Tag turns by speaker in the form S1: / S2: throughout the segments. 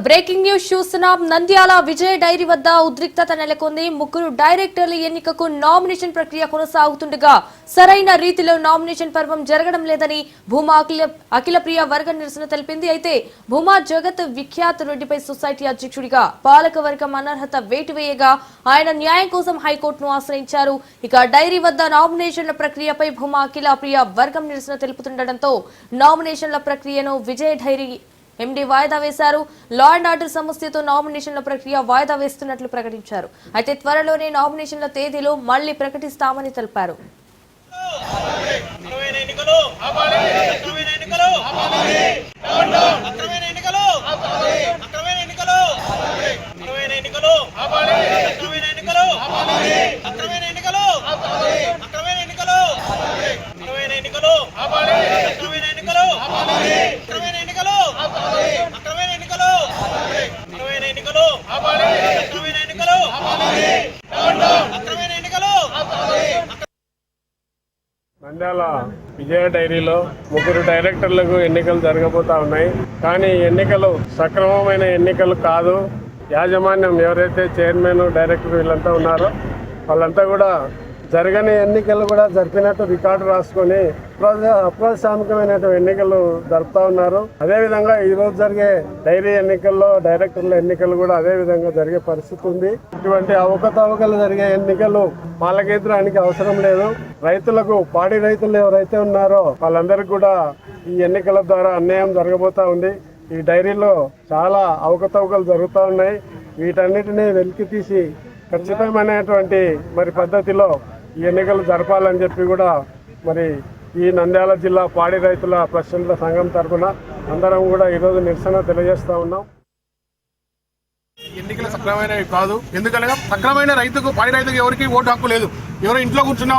S1: Breaking news చూస్తున్నాం. నంద్యాల విజయ dairy వద్ద ఉద్రిక్తత నెలకొంది. ముగ్గురు డైరెక్టర్ల ఎన్నికకు నామినేషన్ ప్రక్రియ కొనసాగుతుండగా సరైన రీతిలో నామినేషన్ పర్వం జరగడం లేదని భూమా అఖిలప్రియ వర్గ నిరసన తెలిపింది. అయితే భూమా జగత్ విఖ్యాత్ రెడ్డిపై సొసైటీ అధ్యక్షుడిగా పాలక వర్గం అనర్హత వేటు వేయగా ఆయన న్యాయం కోసం హైకోర్టును ఆశ్రయించారు. ఇక డైరీ వద్ద నామినేషన్ల ప్రక్రియపై భూమా అఖిలప్రియ వర్గం నిరసన తెలుపుతుండటంతో నామినేషన్ల ప్రక్రియను విజయ డైరీ ఎండీ వాయిదా వేశారు. లా అండ్ ఆర్డర్ సమస్యతో నామినేషన్ల ప్రక్రియ వాయిదా వేస్తున్నట్లు ప్రకటించారు. అయితే త్వరలోనే నామినేషన్ల తేదీలు మళ్లీ ప్రకటిస్తామని తెలిపారు.
S2: నంద్యాల విజయ డైరీలో ముగ్గురు డైరెక్టర్లకు ఎన్నికలు జరగబోతా ఉన్నాయి. కానీ ఎన్నికలు సక్రమమైన ఎన్నికలు కాదు. యాజమాన్యం ఎవరైతే చైర్మన్ డైరెక్టర్ వీళ్ళంతా ఉన్నారో వాళ్ళంతా కూడా జరగని ఎన్నికలు కూడా జరిపినట్టు రికార్డు రాసుకొని అప్రజాస్వామికమైన ఎన్నికలు జరుపుతా ఉన్నారు. అదేవిధంగా ఈ రోజు జరిగే డైరీ ఎన్నికల్లో డైరెక్టర్ల ఎన్నికలు కూడా అదే విధంగా జరిగే పరిస్థితి ఉంది. ఇటువంటి అవకతవకలు జరిగే ఎన్నికలు పాలకేంద్రానికి అవసరం లేదు. రైతులకు పాడి రైతులు ఎవరైతే ఉన్నారో వాళ్ళందరికీ కూడా ఈ ఎన్నికల ద్వారా అన్యాయం జరగబోతా ఉంది. ఈ డైరీలో చాలా అవకతవకలు జరుగుతూ ఉన్నాయి. వీటన్నిటినీ వెలికి తీసి ఖచ్చితమైనటువంటి పద్ధతిలో ఈ ఎన్నికలు జరపాలని చెప్పి కూడా ఈ నంద్యాల జిల్లా పాడి రైతుల ప్రెసిడెంట్ల సంఘం తరఫున అందరం కూడా ఈరోజు నిరసన తెలియజేస్తా ఉన్నాం.
S3: ఎన్నికలు సక్రమైనవి కాదు. ఎందుకంటే సక్రమైన రైతుకు పాడి రైతుకు ఎవరికి ఓటు హక్కు లేదు. ఎవరో ఇంట్లో కూర్చున్న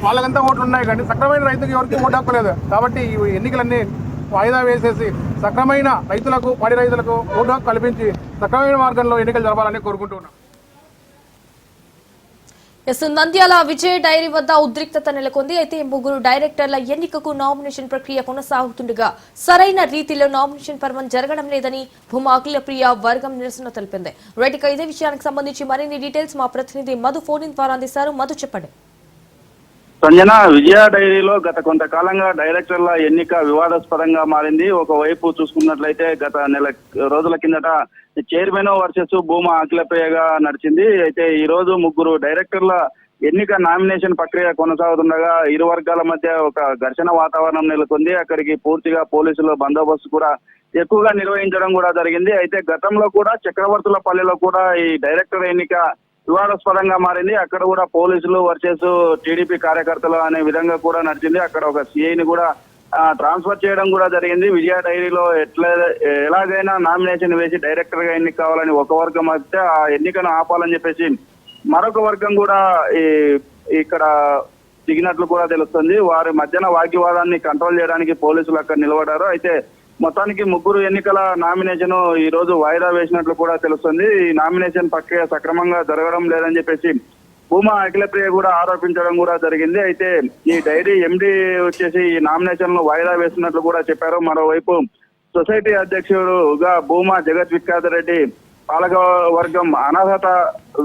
S3: వాళ్ళకంతా ఓట్లు ఉన్నాయి, కానీ సక్రమైన రైతుకు ఎవరికి ఓటు హక్కు లేదు. కాబట్టి ఈ ఎన్నికలన్నీ వాయిదా వేసేసి సక్రమైన రైతులకు పాడి రైతులకు ఓటు హక్కు కల్పించి సక్రమైన మార్గంలో ఎన్నికలు జరపాలని కోరుకుంటున్నాం.
S1: నంద్యాల విజయ డైరీ వద్ద ఉద్రిక్తత నెలకొంది. అయితే ముగ్గురు డైరెక్టర్ల ఎన్నికకు నామినేషన్ ప్రక్రియ కొనసాగుతుండగా సరైన రీతిలో నామినేషన్ పర్వం జరగడం లేదని భూమా అఖిలప్రియ వర్గం నిరసన తెలిపింది. రైట్, ఇదే విషయానికి సంబంధించి మరిన్ని డీటెయిల్స్ మా ప్రతినిధి మధు ఫోన్ ఇన్ ద్వారా అందిస్తారు. మధు, చెప్పండి.
S4: సంజన, విజయ డైరీలో గత కొంతకాలంగా డైరెక్టర్ల ఎన్నిక వివాదాస్పదంగా మారింది. ఒకవైపు చూసుకున్నట్లయితే గత నెల రోజుల కిందట చైర్మన్ వర్సెస్ భూమా అఖిలప్రియగా నడిచింది. అయితే ఈ రోజు ముగ్గురు డైరెక్టర్ల ఎన్నిక నామినేషన్ ప్రక్రియ కొనసాగుతుండగా ఇరు వర్గాల మధ్య ఒక ఘర్షణ వాతావరణం నెలకొంది. అక్కడికి పూర్తిగా పోలీసుల బందోబస్తు కూడా ఎక్కువగా నిర్వహించడం కూడా జరిగింది. అయితే గతంలో కూడా చక్రవర్తుల పల్లెలో కూడా ఈ డైరెక్టర్ ఎన్నిక వివాదాస్పదంగా మారింది. అక్కడ కూడా పోలీసులు వర్సెస్ టీడీపీ కార్యకర్తలు అనే విధంగా కూడా నడిచింది. అక్కడ ఒక సిఐని కూడా ట్రాన్స్ఫర్ చేయడం కూడా జరిగింది. విజయ డైరీలో ఎలాగైనా నామినేషన్ వేసి డైరెక్టర్ గా ఎన్నిక కావాలని ఒక వర్గం అయితే ఆ ఎన్నికను ఆపాలని చెప్పేసి మరొక వర్గం కూడా ఇక్కడ దిగినట్లు కూడా తెలుస్తుంది. వారి మధ్యన వాగ్వివాదాన్ని కంట్రోల్ చేయడానికి పోలీసులు అక్కడ నిలబడ్డారు. అయితే మొత్తానికి ముగ్గురు ఎన్నికల నామినేషన్ ఈ రోజు వాయిదా వేసినట్లు కూడా తెలుస్తుంది. ఈ నామినేషన్ ప్రక్రియ సక్రమంగా జరగడం లేదని చెప్పేసి భూమా అఖిలప్రియ కూడా ఆరోపించడం కూడా జరిగింది. అయితే ఈ డైరీ ఎండీ వచ్చేసి ఈ నామినేషన్ ను వాయిదా వేస్తున్నట్లు కూడా చెప్పారు. మరోవైపు సొసైటీ అధ్యక్షుడుగా భూమా జగత్ విఖ్యాత రెడ్డి పాలక వర్గం అనర్హత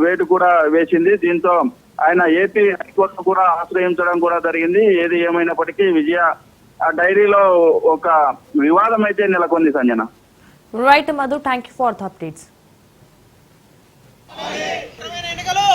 S4: వేటు కూడా వేసింది. దీంతో ఆయన ఏపీ హైకోర్టు కూడా ఆశ్రయించడం కూడా జరిగింది. ఏది ఏమైనప్పటికీ విజయ డైరీలో ఒక వివాదం అయితే నెలకొంది. Sanjana.
S1: Right Madhu, thank you for the updates.
S5: ఎన్నికలు